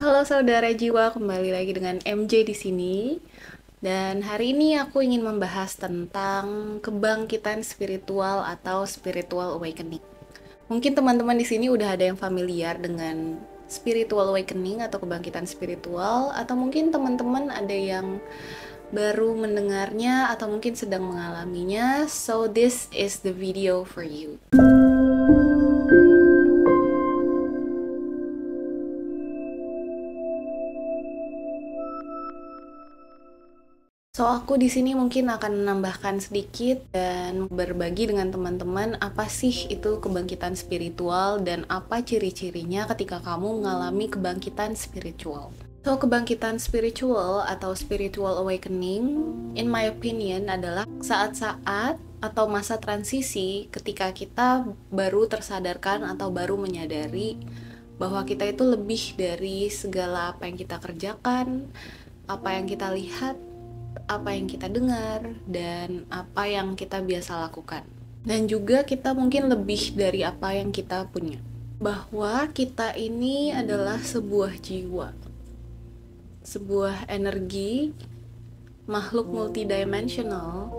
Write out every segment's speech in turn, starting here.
Halo saudara jiwa, kembali lagi dengan MJ di sini. Dan hari ini aku ingin membahas tentang kebangkitan spiritual atau spiritual awakening. Mungkin teman-teman di sini udah ada yang familiar dengan spiritual awakening atau kebangkitan spiritual, atau mungkin teman-teman ada yang baru mendengarnya atau mungkin sedang mengalaminya. So this is the video for you. So, aku di sini mungkin akan menambahkan sedikit dan berbagi dengan teman-teman apa sih itu kebangkitan spiritual dan apa ciri-cirinya ketika kamu mengalami kebangkitan spiritual. So, kebangkitan spiritual atau spiritual awakening, in my opinion, adalah saat-saat atau masa transisi ketika kita baru tersadarkan atau baru menyadari bahwa kita itu lebih dari segala apa yang kita kerjakan, apa yang kita lihat, apa yang kita dengar, dan apa yang kita biasa lakukan. Dan juga kita mungkin lebih dari apa yang kita punya. Bahwa kita ini adalah sebuah jiwa, sebuah energi, makhluk multidimensional,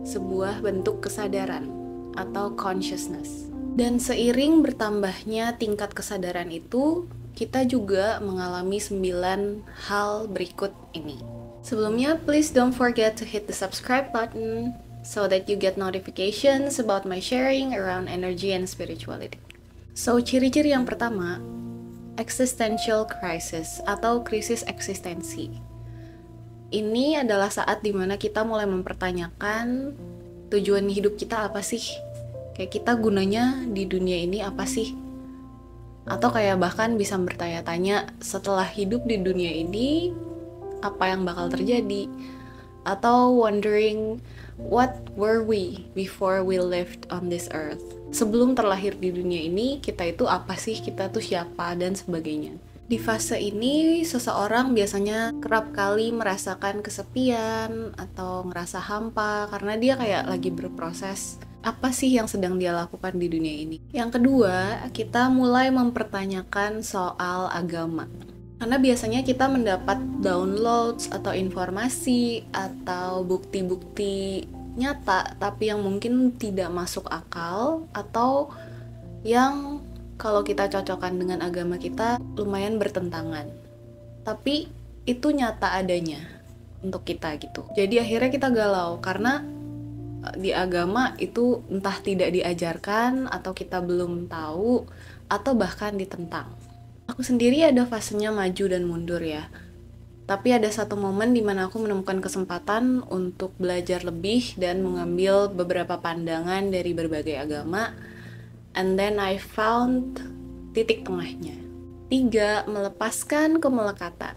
sebuah bentuk kesadaran atau consciousness. Dan seiring bertambahnya tingkat kesadaran itu, kita juga mengalami 9 hal berikut ini. Sebelumnya, please don't forget to hit the subscribe button so that you get notifications about my sharing around energy and spirituality. So, ciri-ciri yang pertama, existential crisis atau krisis eksistensi. Ini adalah saat dimana kita mulai mempertanyakan tujuan hidup kita apa sih? Kayak kita gunanya di dunia ini apa sih? Atau kayak bahkan bisa bertanya-tanya setelah hidup di dunia ini apa yang bakal terjadi, atau wondering what were we before we lived on this earth. Sebelum terlahir di dunia ini, kita itu apa sih, kita tuh siapa, dan sebagainya. Di fase ini, seseorang biasanya kerap kali merasakan kesepian atau ngerasa hampa karena dia kayak lagi berproses apa sih yang sedang dia lakukan di dunia ini. Yang kedua, kita mulai mempertanyakan soal agama. Karena biasanya kita mendapat downloads atau informasi atau bukti-bukti nyata tapi yang mungkin tidak masuk akal atau yang kalau kita cocokkan dengan agama kita lumayan bertentangan. Tapi itu nyata adanya untuk kita gitu. Jadi akhirnya kita galau karena di agama itu entah tidak diajarkan atau kita belum tahu atau bahkan ditentang. Aku sendiri ada fasenya maju dan mundur ya. Tapi ada satu momen di mana aku menemukan kesempatan untuk belajar lebih dan mengambil beberapa pandangan dari berbagai agama. And then I found titik tengahnya. 3. Melepaskan kemelekatan.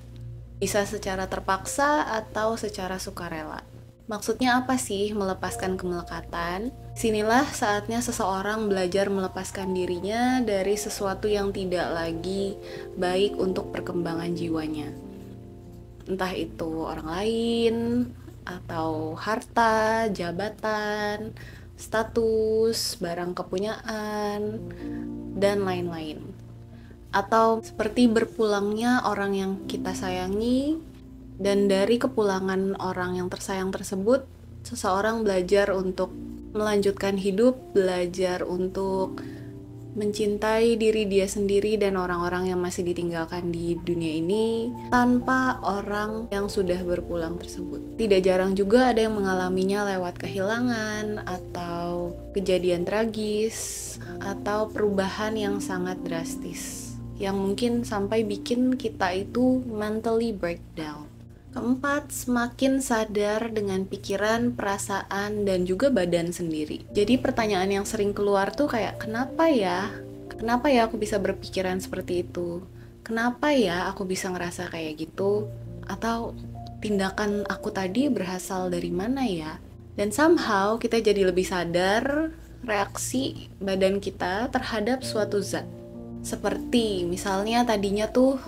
Bisa secara terpaksa atau secara sukarela. Maksudnya apa sih melepaskan kemelekatan? Sinilah saatnya seseorang belajar melepaskan dirinya dari sesuatu yang tidak lagi baik untuk perkembangan jiwanya. Entah itu orang lain, atau harta, jabatan, status, barang kepunyaan, dan lain-lain. Atau seperti berpulangnya orang yang kita sayangi, dan dari kepulangan orang yang tersayang tersebut, seseorang belajar untuk melanjutkan hidup, belajar untuk mencintai diri dia sendiri dan orang-orang yang masih ditinggalkan di dunia ini tanpa orang yang sudah berpulang tersebut. Tidak jarang juga ada yang mengalaminya lewat kehilangan atau kejadian tragis atau perubahan yang sangat drastis yang mungkin sampai bikin kita itu mentally breakdown. Keempat, semakin sadar dengan pikiran, perasaan, dan juga badan sendiri. Jadi pertanyaan yang sering keluar tuh kayak, kenapa ya? Kenapa ya aku bisa berpikiran seperti itu? Kenapa ya aku bisa ngerasa kayak gitu? Atau tindakan aku tadi berasal dari mana ya? Dan somehow kita jadi lebih sadar reaksi badan kita terhadap suatu zat. Seperti misalnya tadinya tuh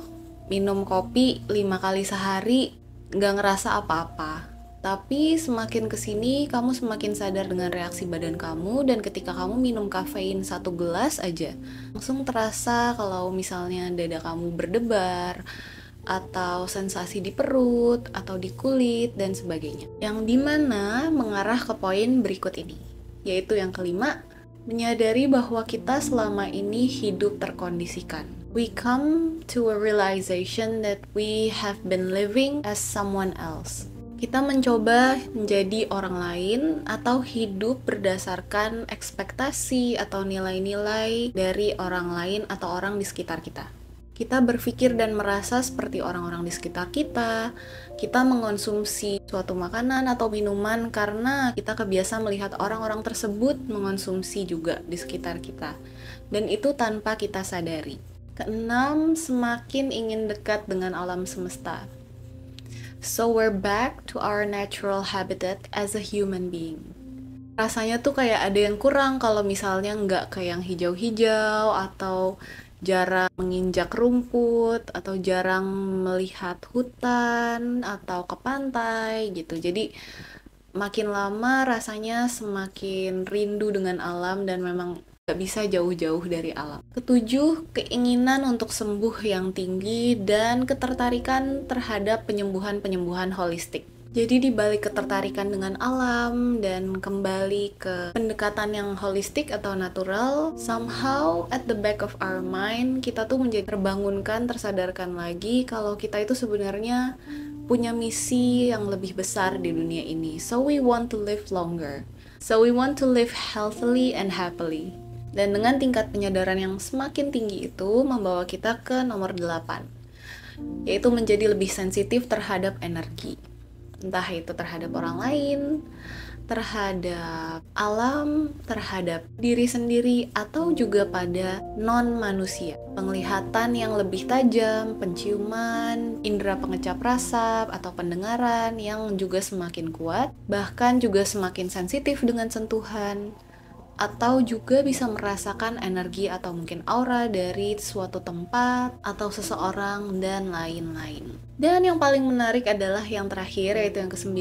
minum kopi 5 kali sehari nggak ngerasa apa-apa. Tapi semakin kesini, kamu semakin sadar dengan reaksi badan kamu, dan ketika kamu minum kafein 1 gelas aja, langsung terasa kalau misalnya dada kamu berdebar, atau sensasi di perut, atau di kulit, dan sebagainya. Yang dimana mengarah ke poin berikut ini, yaitu yang kelima, menyadari bahwa kita selama ini hidup terkondisikan. We come to a realization that we have been living as someone else. Kita mencoba menjadi orang lain atau hidup berdasarkan ekspektasi atau nilai-nilai dari orang lain atau orang di sekitar kita. Kita berpikir dan merasa seperti orang-orang di sekitar kita. Kita mengonsumsi suatu makanan atau minuman karena kita kebiasaan melihat orang-orang tersebut mengonsumsi juga di sekitar kita. Dan itu tanpa kita sadari. Keenam, semakin ingin dekat dengan alam semesta. So we're back to our natural habitat as a human being. Rasanya tuh kayak ada yang kurang kalau misalnya nggak ke yang hijau-hijau, atau jarang menginjak rumput, atau jarang melihat hutan, atau ke pantai gitu. Jadi makin lama rasanya semakin rindu dengan alam dan memang gak bisa jauh-jauh dari alam. Ketujuh, keinginan untuk sembuh yang tinggi dan ketertarikan terhadap penyembuhan-penyembuhan holistik. Jadi dibalik ketertarikan dengan alam dan kembali ke pendekatan yang holistik atau natural, somehow at the back of our mind, kita tuh menjadi terbangunkan, tersadarkan lagi kalau kita itu sebenarnya punya misi yang lebih besar di dunia ini. So we want to live longer. So we want to live healthily and happily. Dan dengan tingkat penyadaran yang semakin tinggi itu membawa kita ke nomor 8, yaitu menjadi lebih sensitif terhadap energi. Entah itu terhadap orang lain, terhadap alam, terhadap diri sendiri, atau juga pada non-manusia. Penglihatan yang lebih tajam, penciuman, indera pengecap rasa, atau pendengaran yang juga semakin kuat, bahkan juga semakin sensitif dengan sentuhan, atau juga bisa merasakan energi atau mungkin aura dari suatu tempat atau seseorang dan lain-lain. Dan yang paling menarik adalah yang terakhir, yaitu yang ke-9,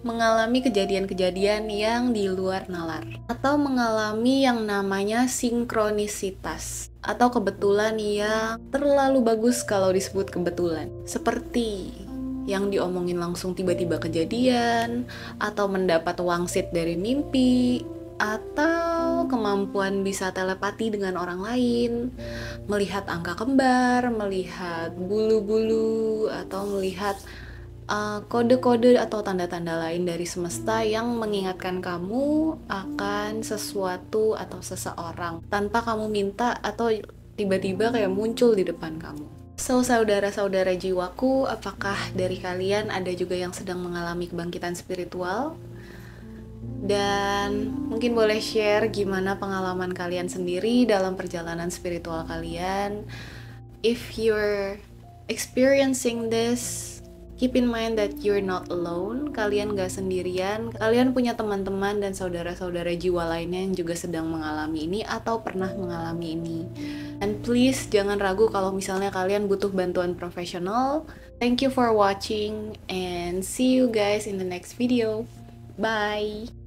mengalami kejadian-kejadian yang di luar nalar atau mengalami yang namanya sinkronisitas atau kebetulan yang terlalu bagus kalau disebut kebetulan, seperti yang diomongin langsung tiba-tiba kejadian, atau mendapat wangsit dari mimpi, atau kemampuan bisa telepati dengan orang lain, melihat angka kembar, melihat bulu-bulu, atau melihat kode-kode atau tanda-tanda lain dari semesta yang mengingatkan kamu akan sesuatu atau seseorang tanpa kamu minta atau tiba-tiba kayak muncul di depan kamu. So, saudara-saudara jiwaku, apakah dari kalian ada juga yang sedang mengalami kebangkitan spiritual? Dan mungkin boleh share gimana pengalaman kalian sendiri dalam perjalanan spiritual kalian. If you're experiencing this, keep in mind that you're not alone. Kalian gak sendirian. Kalian punya teman-teman dan saudara-saudara jiwa lainnya yang juga sedang mengalami ini atau pernah mengalami ini. And please jangan ragu kalau misalnya kalian butuh bantuan profesional. Thank you for watching and see you guys in the next video. Bye!